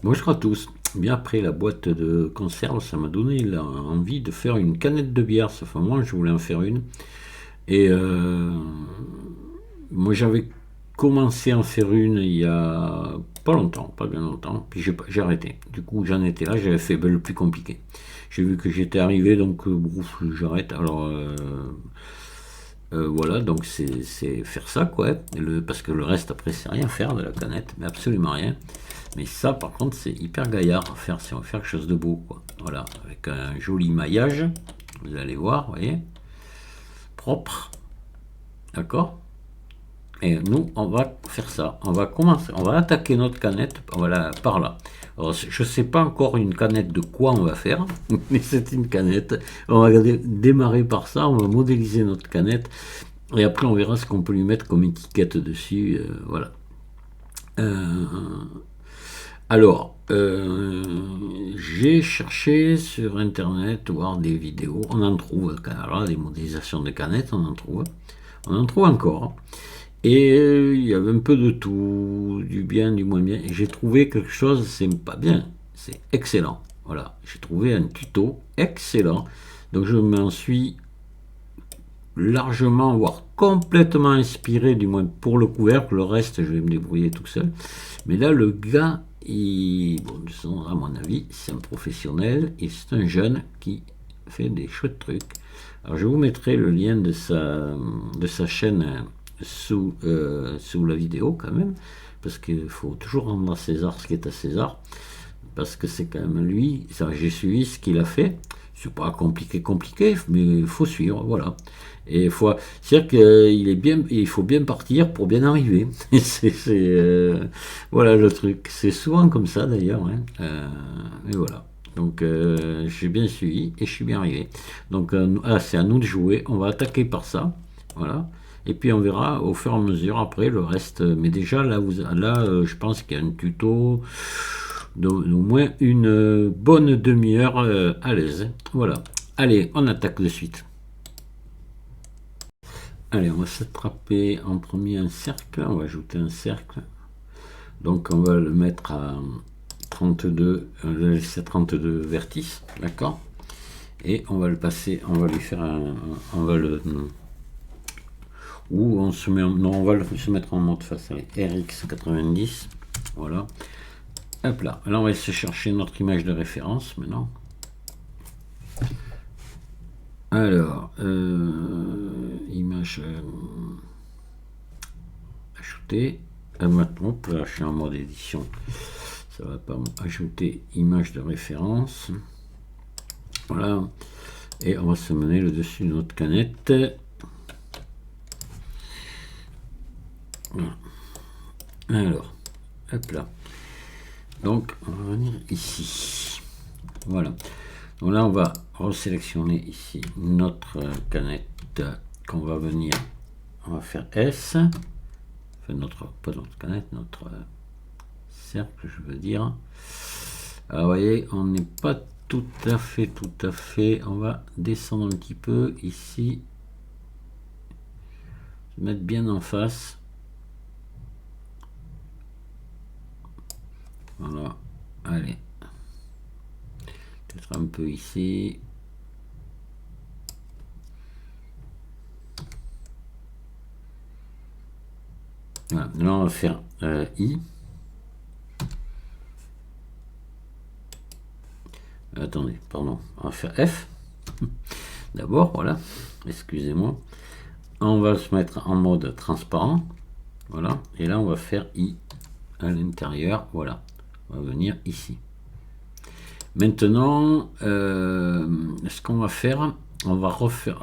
Bonjour je crois tous. Bien après la boîte de conserve, ça m'a donné envie de faire une canette de bière. Ça fait un moment que je voulais en faire une. Et moi j'avais commencé à en faire une il y a pas longtemps, pas bien longtemps. Puis j'ai arrêté. Du coup j'en étais là, j'avais fait le plus compliqué. J'ai vu que j'étais arrivé, donc j'arrête. Alors voilà, donc c'est faire ça quoi. Parce que le reste après c'est rien faire de la canette, mais absolument rien. Mais ça, par contre, c'est hyper gaillard à faire si on veut faire quelque chose de beau, quoi. Voilà, avec un joli maillage, vous allez voir, vous voyez, propre, d'accord. Et nous, on va faire ça. On va commencer, on va attaquer notre canette, voilà, par là. Alors, je sais pas encore une canette de quoi on va faire, mais c'est une canette. On va démarrer par ça, on va modéliser notre canette, et après on verra ce qu'on peut lui mettre comme étiquette dessus, voilà. Euh, Alors, j'ai cherché sur internet voir des vidéos. On en trouve, alors, des modélisations de canettes, on en trouve. On en trouve encore. Et il y avait un peu de tout, du bien, du moins bien. Et j'ai trouvé quelque chose, c'est pas bien, c'est excellent. Voilà, j'ai trouvé un tuto excellent. Donc je m'en suis largement, voire complètement inspiré, du moins pour le couvercle. Le reste, je vais me débrouiller tout seul. Mais là, le gars, bon, à mon avis, c'est un professionnel et c'est un jeune qui fait des chouettes trucs. Alors, je vous mettrai le lien de sa chaîne sous la vidéo quand même, parce qu'il faut toujours rendre à César ce qui est à César, parce que c'est quand même lui, j'ai suivi ce qu'il a fait. C'est pas compliqué, mais il faut suivre, voilà. Et c'est-à-dire qu'il est bien, il faut bien partir pour bien arriver. Voilà le truc. C'est souvent comme ça d'ailleurs, hein. Et voilà. Donc j'ai bien suivi et je suis bien arrivé. Donc c'est à nous de jouer. On va attaquer par ça, voilà. Et puis on verra au fur et à mesure après le reste. Mais déjà là, je pense qu'il y a un tuto d'au moins une bonne demi-heure à l'aise. Voilà. Allez, on attaque de suite. Allez, on va s'attraper en premier un cercle. On va ajouter un cercle. Donc on va le mettre à 32, on va le laisser à 32 vertices, d'accord. Et on va le passer, on va lui faire on va le, ou on se met, non, on va se mettre en mode face avec RX 90, voilà. Hop là, on va essayer de chercher notre image de référence maintenant. Alors, image ajoutée. Maintenant, là, je suis en mode édition. Ça va pas ajouter image de référence. Voilà. Et on va se mener le dessus de notre canette. Voilà. Alors, hop là. Donc, on va venir ici. Voilà. Donc là, on va resélectionner ici notre canette qu'on va venir. On va faire S. Enfin, pas notre canette, notre cercle, je veux dire. Alors, vous voyez, on n'est pas tout à fait. On va descendre un petit peu ici. Se mettre bien en face. Voilà. Allez. Peut-être un peu ici. Voilà. Là, on va faire I. Attendez, pardon. On va faire F. D'abord, voilà. Excusez-moi. On va se mettre en mode transparent. Voilà. Et là, on va faire I à l'intérieur. Voilà. On va venir ici. Maintenant, ce qu'on va faire, on va refaire.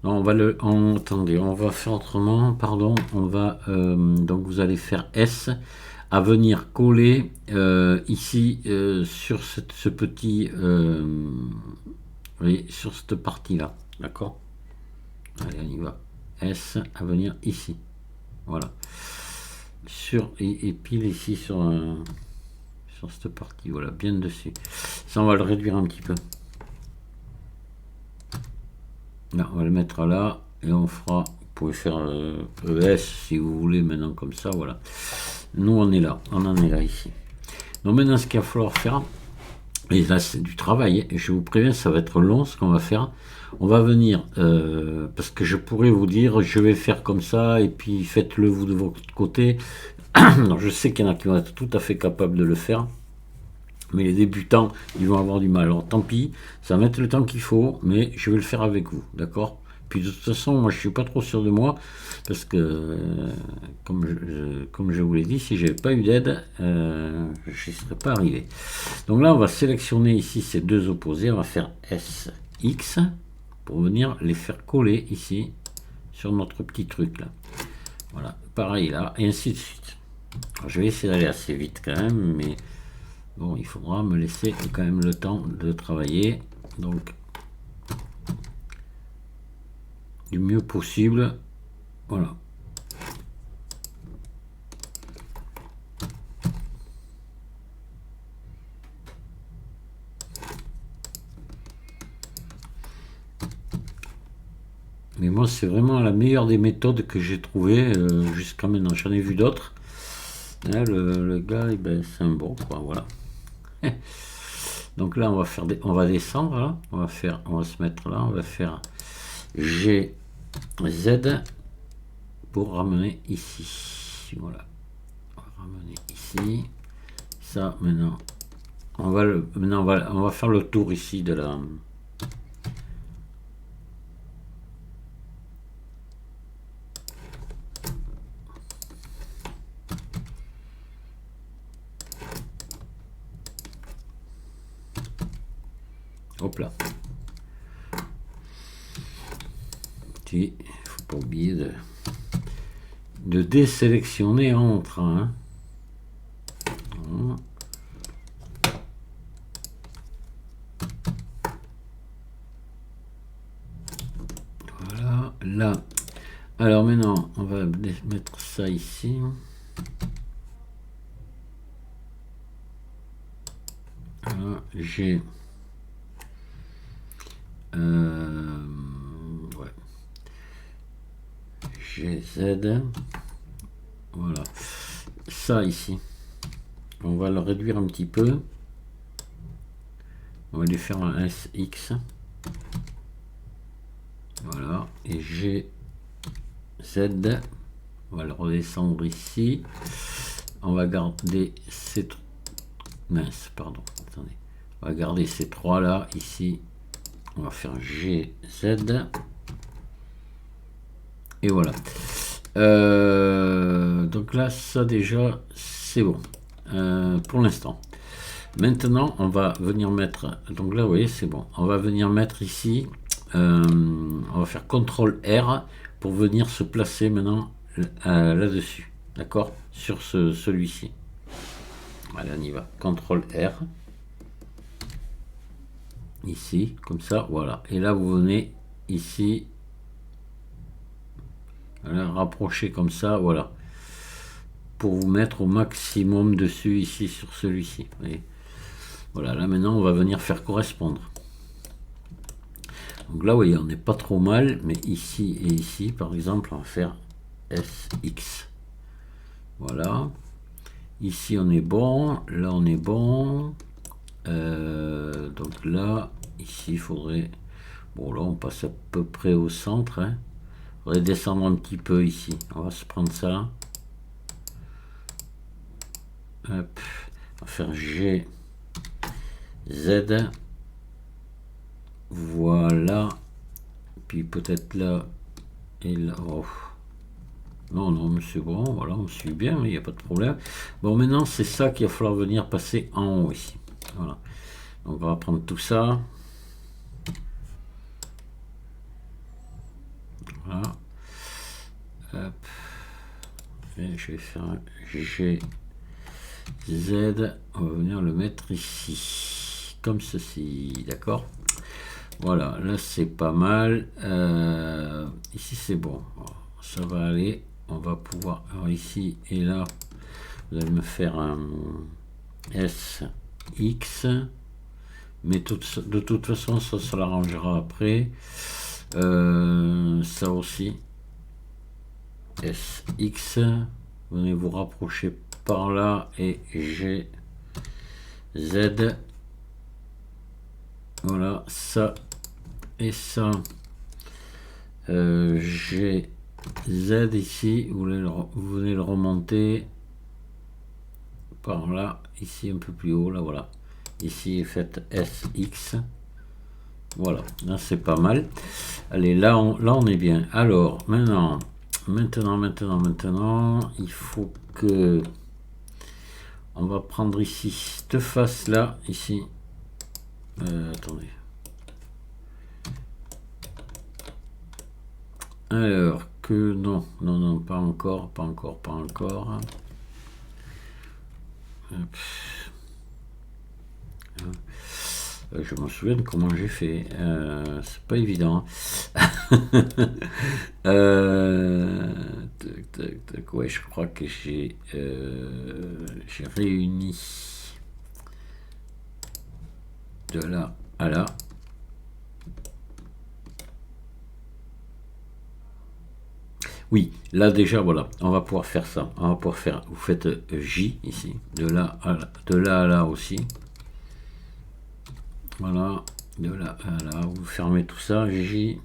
Non, attendez, on va faire autrement. Pardon. On va. Donc, vous allez faire S à venir coller ici sur ce petit. Oui, sur cette partie-là. D'accord. Allez, on y va. S à venir ici. Voilà. Et pile ici sur cette partie. Voilà, bien dessus. Ça, on va le réduire un petit peu. Là, on va le mettre là. Et on fera. Vous pouvez faire ES si vous voulez maintenant comme ça. Voilà. Nous, on est là. On en est là ici. Donc maintenant, ce qu'il va falloir faire, et là, c'est du travail. Et je vous préviens, ça va être long ce qu'on va faire. On va venir, parce que je pourrais vous dire, je vais faire comme ça, et puis faites-le vous de votre côté. Non, je sais qu'il y en a qui vont être tout à fait capables de le faire. Mais les débutants, ils vont avoir du mal. Alors tant pis, ça va mettre le temps qu'il faut, mais je vais le faire avec vous, d'accord? Puis de toute façon, moi je suis pas trop sûr de moi, parce que comme je vous l'ai dit, si j'avais pas eu d'aide, je n'y serais pas arrivé. Donc là, on va sélectionner ici ces deux opposés, on va faire SX pour venir les faire coller ici sur notre petit truc là. Voilà, pareil là, et ainsi de suite. Alors, je vais essayer d'aller assez vite quand même, mais bon, il faudra me laisser quand même le temps de travailler. Donc, du mieux possible. Voilà. Mais moi, c'est vraiment la meilleure des méthodes que j'ai trouvées jusqu'à maintenant. J'en ai vu d'autres. Là, le gars, eh ben, c'est un bon, quoi. Voilà. Donc là, on va faire on va descendre. Là. On va se mettre là. On va faire G, Z pour ramener ici. Voilà. On va ramener ici. Ça, maintenant, on va faire le tour ici de la. Hop là. Il faut pas oublier de désélectionner entre. Hein. Voilà, là. Alors maintenant, on va mettre ça ici. Voilà, j'ai ouais. GZ. Voilà. Ça ici. On va le réduire un petit peu. On va lui faire un SX. Voilà. Et GZ. On va le redescendre ici. On va garder ces mince, pardon. Attendez. On va garder ces trois là ici. On va faire GZ. Et voilà. Donc là, ça déjà, c'est bon. Pour l'instant. Maintenant, on va venir mettre. Donc là, vous voyez, c'est bon. On va venir mettre ici. On va faire CTRL R pour venir se placer maintenant là-dessus. D'accord? Sur celui-ci. Allez, on y va. CTRL R. Ici, comme ça, voilà. Et là, vous venez ici. Voilà, rapprocher comme ça, voilà. Pour vous mettre au maximum dessus, ici, sur celui-ci. Voilà, là maintenant, on va venir faire correspondre. Donc là, vous voyez, on n'est pas trop mal, mais ici et ici, par exemple, on va faire SX. Voilà. Ici, on est bon. Là, on est bon. Donc là, ici, il faudrait... Bon, là, on passe à peu près au centre. Hein. Il faudrait descendre un petit peu ici. On va se prendre ça. Hop. On va faire G, Z. Voilà. Puis peut-être là et là. Oh. Non, non, mais c'est bon. Voilà, on suit bien, il n'y a pas de problème. Bon, maintenant, c'est ça qu'il va falloir venir passer en haut ici. Voilà. Donc, on va prendre tout ça. Voilà. Hop. Et je vais faire un G, Z. On va venir le mettre ici. Comme ceci. D'accord? Voilà, là c'est pas mal. Ici c'est bon. Ça va aller. On va pouvoir. Alors ici et là, vous allez me faire un SX. Mais de toute façon, ça l'arrangera après. Ça aussi. SX. Venez vous rapprocher par là et G, Z. Voilà, ça et ça. G, Z ici, vous venez le remonter par là, ici un peu plus haut, là voilà. Ici, faites SX. Voilà, là c'est pas mal. Allez, là on est bien. Alors, maintenant, il faut que... On va prendre ici, cette face-là, ici. Attendez. Alors, que... Non, pas encore. Hop. Je me souviens de comment j'ai fait. C'est pas évident. Tac, ouais, je crois que j'ai réuni de là à là. Oui, là déjà, voilà, on va pouvoir faire ça. On va pouvoir faire, vous faites J ici, de là à là aussi. Voilà, de là à là, vous fermez tout ça, J.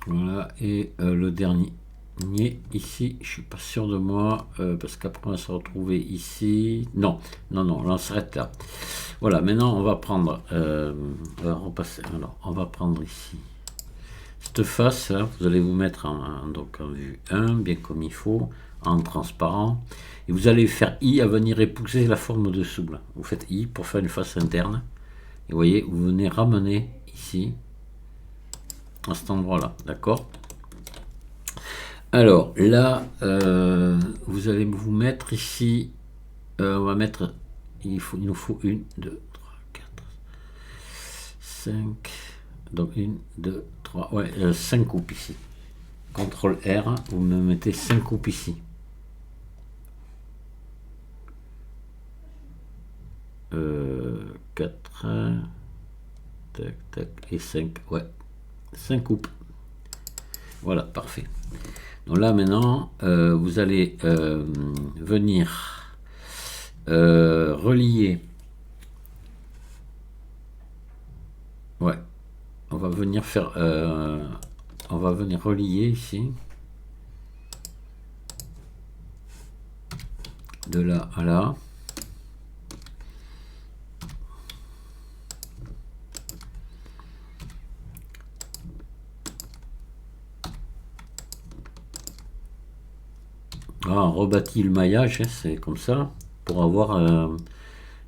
Voilà, et le dernier ici, je suis pas sûr de moi, parce qu'après on va se retrouver ici. Non, on s'arrête là. Voilà, maintenant on va prendre, on va repasser. Alors, on va prendre ici cette face là, vous allez vous mettre donc en vue 1, bien comme il faut, en transparent, et vous allez faire I à venir épouser la forme dessous là. Vous faites I pour faire une face interne, et vous voyez, vous venez ramener ici, à cet endroit là, d'accord? Alors là, vous allez vous mettre ici, on va mettre, il nous faut 1, 2, 3, 4, 5, donc 1, 2, 3, ouais, 5 coupes ici. CTRL R, vous me mettez 5 coupes ici. Euh, 4, tac, tac, et 5, ouais, 5 coupes. Voilà, parfait. Donc là maintenant, vous allez venir relier. Ouais, on va venir faire, on va venir relier ici, de là à là. Ah, on rebâtit le maillage, hein, c'est comme ça, pour avoir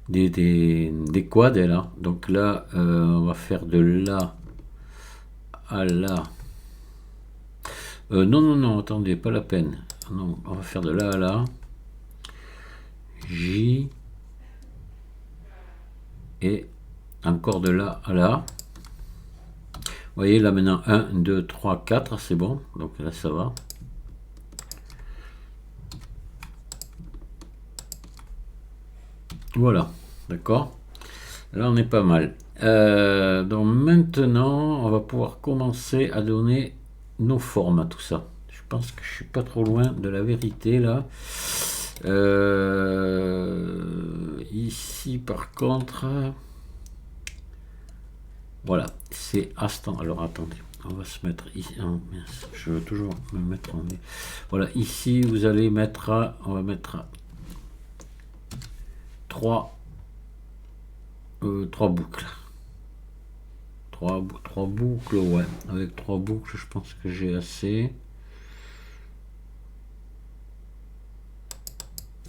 des quads là. Donc là, on va faire de là à là. Non, attendez, pas la peine. Non, on va faire de là à là. J. Et encore de là à là. Vous voyez, là maintenant, 1, 2, 3, 4, c'est bon. Donc là, ça va. Voilà, d'accord. Là, on est pas mal. Donc maintenant, on va pouvoir commencer à donner nos formes à tout ça. Je pense que je suis pas trop loin de la vérité là. Ici, par contre, voilà, c'est instant. Alors attendez, on va se mettre ici. Oh, mince, je veux toujours me mettre en. Voilà, ici, vous allez mettre, on va mettre 3 boucles. 3 boucles, ouais. Avec 3 boucles, je pense que j'ai assez.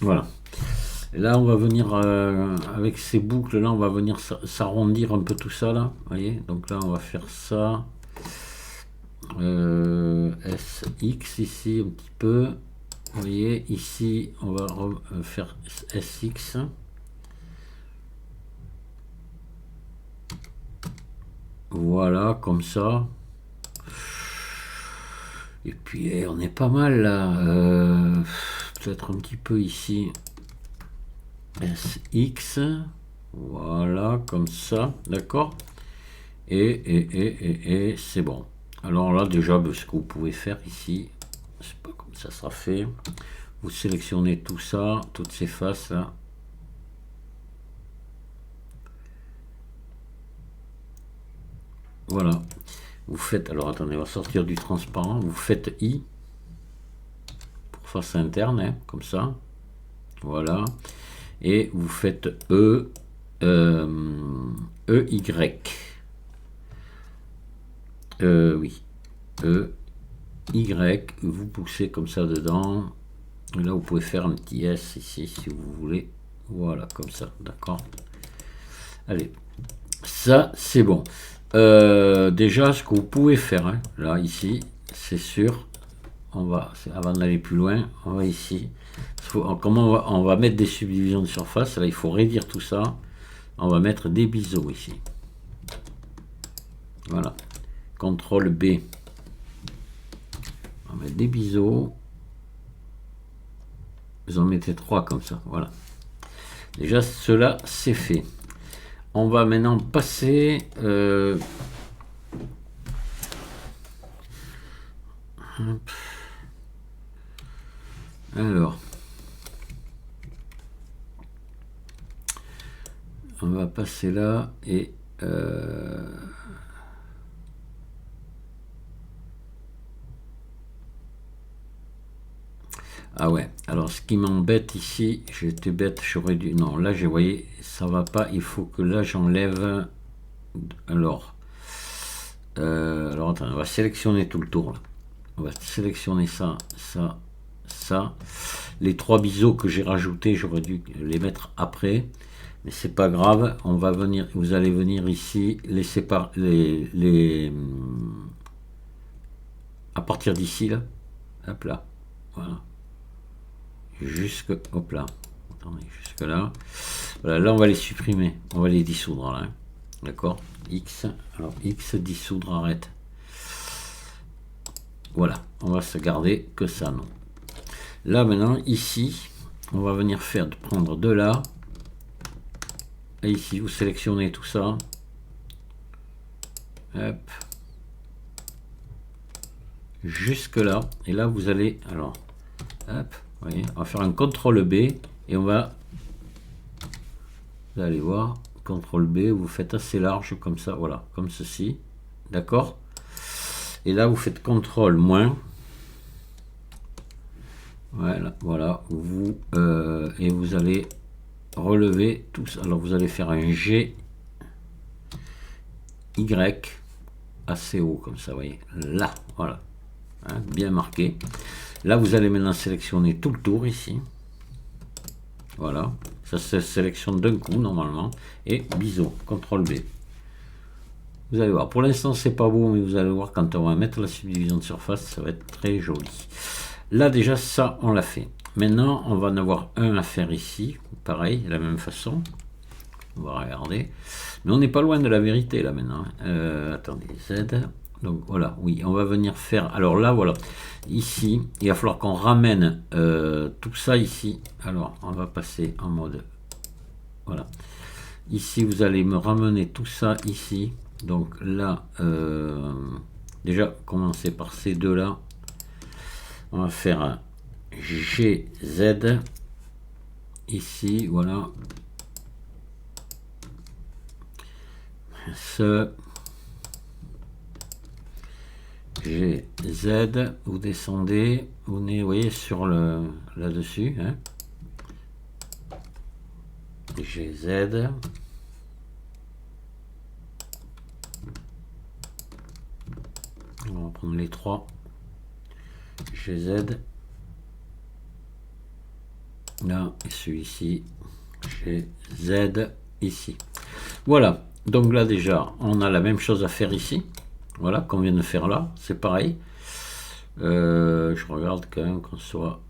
Voilà. Et là, on va venir, avec ces boucles là, on va venir s'arrondir un peu tout ça là. Vous voyez, donc là, on va faire ça. SX ici un petit peu. Vous voyez, ici, on va faire SX. Voilà, comme ça. Et puis, on est pas mal là. Peut-être un petit peu ici. SX. Voilà, comme ça. D'accord. Et c'est bon. Alors là, déjà, ce que vous pouvez faire ici, c'est pas comme ça sera fait. Vous sélectionnez tout ça, toutes ces faces là. Voilà. Vous faites, alors attendez, on va sortir du transparent. Vous faites I pour face interne, hein, comme ça. Voilà. Et vous faites EY. Oui. EY. Vous poussez comme ça dedans. Et là, vous pouvez faire un petit S ici si vous voulez. Voilà, comme ça. D'accord. Allez. Ça, c'est bon. Déjà, ce que vous pouvez faire, hein, là, ici, c'est sûr. Avant d'aller plus loin, on va ici. Comment on va mettre des subdivisions de surface. Là, il faut réduire tout ça. On va mettre des biseaux ici. Voilà. CTRL B. On va mettre des biseaux. Vous en mettez 3 comme ça. Voilà. Déjà, cela, c'est fait. On va maintenant passer... Alors... On va passer là et... Ah ouais, alors ce qui m'embête ici, j'étais bête, j'aurais dû... Non, là, vous voyez, ça va pas, il faut que là, j'enlève... Alors, attendez, on va sélectionner tout le tour, là. On va sélectionner ça, ça, ça. Les 3 biseaux que j'ai rajoutés, j'aurais dû les mettre après. Mais c'est pas grave, on va venir, vous allez venir ici, les séparer, à partir d'ici, là. Hop là, voilà. Hop là. Attendez, jusque là. Voilà, là on va les supprimer, on va les dissoudre là. Hein. D'accord. X, alors X dissoudre, arrête. Voilà, on va se garder que ça, non. Là maintenant, ici, on va venir prendre de là. Et ici, vous sélectionnez tout ça. Hop. Jusque là. Et là, vous allez, alors, hop, vous voyez, on va faire un CTRL B et on va, vous allez voir, CTRL B, vous faites assez large comme ça, voilà, comme ceci, d'accord. Et là, vous faites CTRL moins, voilà, vous et vous allez relever tout ça. Alors, vous allez faire un G, Y, assez haut comme ça, vous voyez, là, voilà, hein, bien marqué. Là, vous allez maintenant sélectionner tout le tour ici. Voilà, ça se sélectionne d'un coup normalement. Et biseau, CTRL B. Vous allez voir, pour l'instant c'est pas beau, mais vous allez voir quand on va mettre la subdivision de surface, ça va être très joli. Là déjà, ça on l'a fait. Maintenant, on va en avoir un à faire ici, pareil, de la même façon. On va regarder. Mais on n'est pas loin de la vérité là maintenant. Attendez, Z. Donc voilà, oui, on va venir faire... Alors là, voilà, ici, il va falloir qu'on ramène tout ça ici. Alors, on va passer en mode... Voilà. Ici, vous allez me ramener tout ça ici. Donc là, déjà, commencer par ces deux-là. On va faire un GZ. Ici, voilà. Ce... GZ, vous descendez, vous voyez sur le là-dessus, hein. GZ, on va prendre les 3, GZ, là, et celui-ci, GZ, ici. Voilà, donc là déjà, on a la même chose à faire ici. Voilà, qu'on vient de faire là, c'est pareil. Je regarde quand même qu'on soit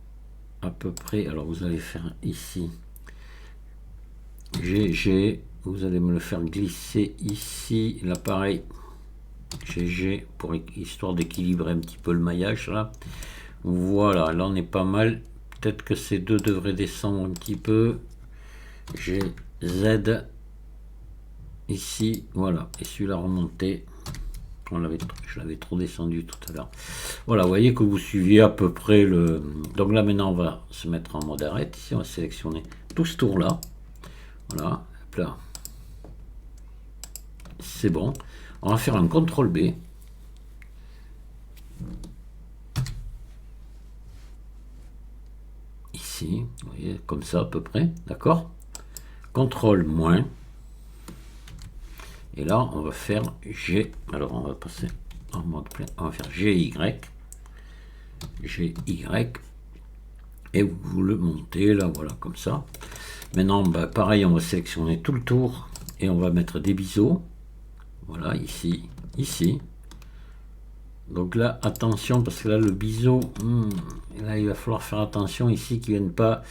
à peu près. Alors vous allez faire ici GG, vous allez me le faire glisser ici, là pareil, GG, pour histoire d'équilibrer un petit peu le maillage là. Voilà, là on est pas mal. Peut-être que ces deux devraient descendre un petit peu. GZ, ici, voilà, et celui-là remonté. Je l'avais trop descendu tout à l'heure. Voilà, vous voyez que vous suiviez à peu près le... Donc là maintenant on va se mettre en mode arrête. Ici on va sélectionner tout ce tour là. Voilà, hop là. C'est bon. On va faire un CTRL B. Ici, vous voyez, comme ça à peu près, d'accord. CTRL moins. Et là on va faire G. Alors on va passer en mode plein. On va faire GY. GY. Et vous le montez là, voilà, comme ça. Maintenant, bah, pareil, on va sélectionner tout le tour et on va mettre des biseaux. Voilà, ici, ici. Donc là, attention, parce que là, le biseau, là, il va falloir faire attention ici qu'il ne vienne pas...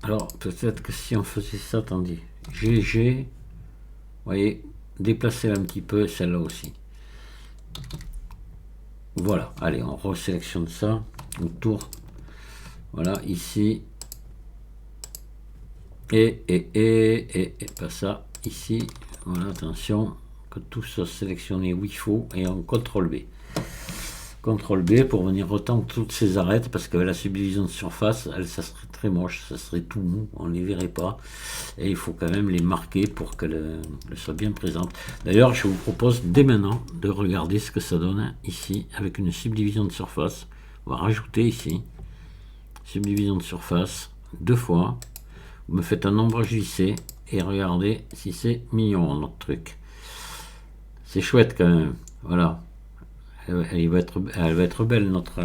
alors, peut-être que si on faisait ça, attendez, GG, vous voyez, déplacer un petit peu, celle-là aussi. Voilà, allez, on resélectionne ça, autour. Voilà, ici. Et pas ça, ici. Voilà, attention, que tout soit sélectionné où il faut, et on CTRL B. CTRL B pour venir retendre toutes ces arêtes, parce que la subdivision de surface, ça serait très moche, ça serait tout mou, on ne les verrait pas. Et il faut quand même les marquer pour qu'elles soient bien présentes. D'ailleurs, je vous propose dès maintenant de regarder ce que ça donne ici, avec une subdivision de surface. On va rajouter ici, subdivision de surface, 2 fois. Vous me faites un ombrage lissé, et regardez si c'est mignon notre truc. C'est chouette quand même, voilà. Elle va être belle notre...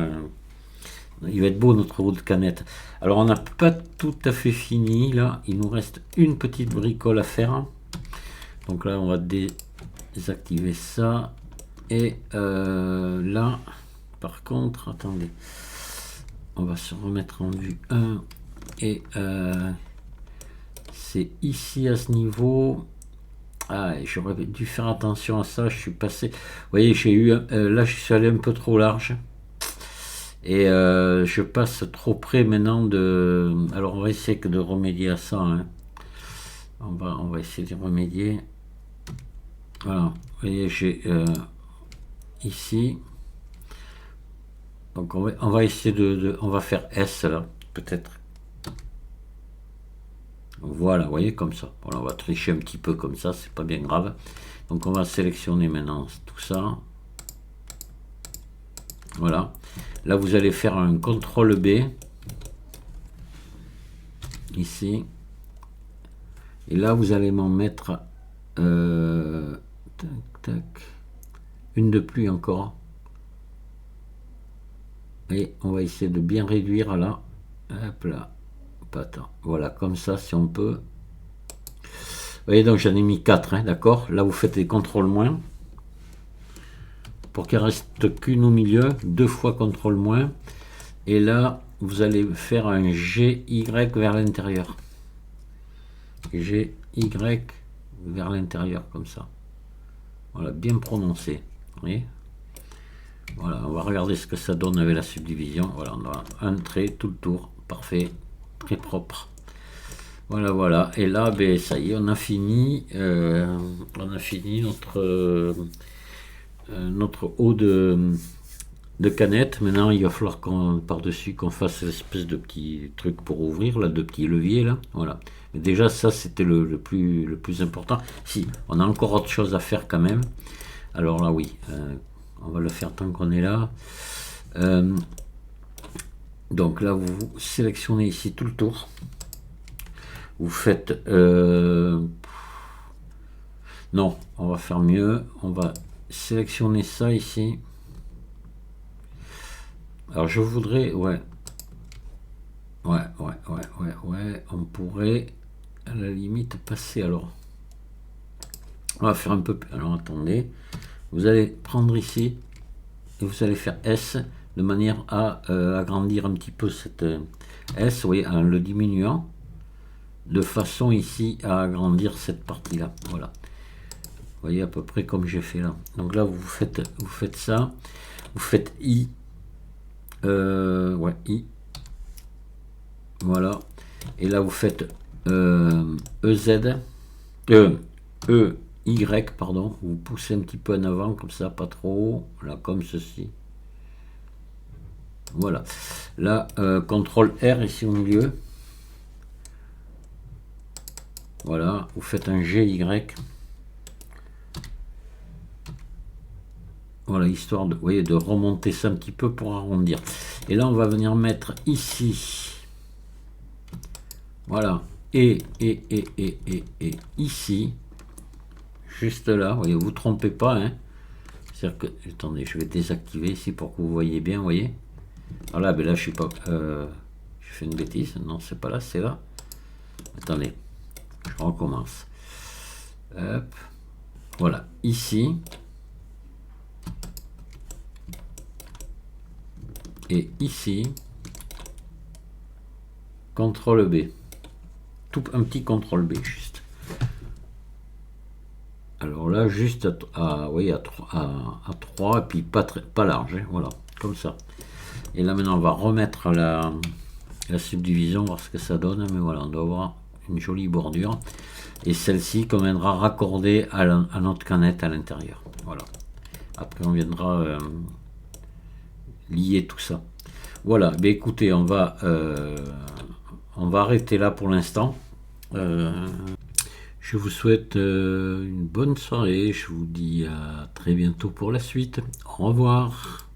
il va être beau notre roue de canette. Alors on n'a pas tout à fait fini là, il nous reste une petite bricole à faire. Donc là on va désactiver ça. Et là, par contre, attendez, on va se remettre en vue 1. Et c'est ici à ce niveau... Ah, j'aurais dû faire attention à ça, je suis passé... Vous voyez, j'ai eu... là, je suis allé un peu trop large. Et je passe trop près maintenant de... Alors, on va essayer de remédier à ça. Hein. On va essayer de remédier. Voilà. Vous voyez, j'ai... ici... Donc, on va essayer on va faire S, là, peut-être. Voilà, vous voyez, comme ça. Voilà, on va tricher un petit peu comme ça, c'est pas bien grave. Donc on va sélectionner maintenant tout ça. Voilà. Là, vous allez faire un CTRL B. Ici. Et là, vous allez m'en mettre... tac, tac. Une de plus encore. Et on va essayer de bien réduire là. Hop là. Attends. Voilà, comme ça, si on peut. Vous voyez, donc j'en ai mis 4, hein, d'accord. Là, vous faites des contrôles moins. Pour qu'il ne reste qu'une au milieu. 2 fois contrôle moins. Et là, vous allez faire un GY vers l'intérieur. GY vers l'intérieur, comme ça. Voilà, bien prononcé. Vous voyez. Voilà, on va regarder ce que ça donne avec la subdivision. Voilà, on a un trait tout le tour. Parfait. Très propre. Voilà, voilà. Et là, ben, ça y est, on a fini notre eau de canette. Maintenant, il va falloir qu'on par-dessus qu'on fasse l'espèce de petit truc pour ouvrir, là, de petits leviers, là. Voilà. Mais déjà, ça, c'était le plus important. Si, on a encore autre chose à faire quand même. Alors là, oui, on va le faire tant qu'on est là. Donc là, vous sélectionnez ici tout le tour. Vous faites... non, on va faire mieux. On va sélectionner ça ici. Alors je voudrais... Ouais. On pourrait à la limite passer alors. On va faire un peu... Alors attendez. Vous allez prendre ici. Et vous allez faire S de manière à agrandir un petit peu cette S. Vous voyez, en le diminuant. De façon ici à agrandir cette partie là, voilà. Vous voyez à peu près comme j'ai fait là. Donc là vous faites ça, vous faites I, I, voilà. Et là vous faites EZ, E, E, Y, pardon, vous poussez un petit peu en avant, comme ça, pas trop, là, comme ceci. Voilà. Là, CTRL R ici au milieu. Voilà, vous faites un GY. Voilà, histoire de, vous voyez, de remonter ça un petit peu pour arrondir. Et là, on va venir mettre ici. Voilà. Et ici. Juste là, vous voyez, vous trompez pas, hein. C'est-à-dire que, attendez, je vais désactiver ici pour que vous voyez bien, vous voyez. Voilà, mais là, je suis pas, je fais une bêtise. Non, c'est pas là, c'est là. Attendez, je recommence. Hop. Voilà, ici. Et ici. CTRL B. Tout un petit CTRL B, juste. Alors là, juste oui, à 3, et puis pas large, hein, voilà, comme ça. Et là, maintenant, on va remettre la subdivision, voir ce que ça donne. Mais voilà, on doit avoir une jolie bordure. Et celle-ci qu'on viendra raccorder à notre canette à l'intérieur. Voilà. Après, on viendra lier tout ça. Voilà, ben écoutez, on va arrêter là pour l'instant. Je vous souhaite une bonne soirée. Je vous dis à très bientôt pour la suite. Au revoir.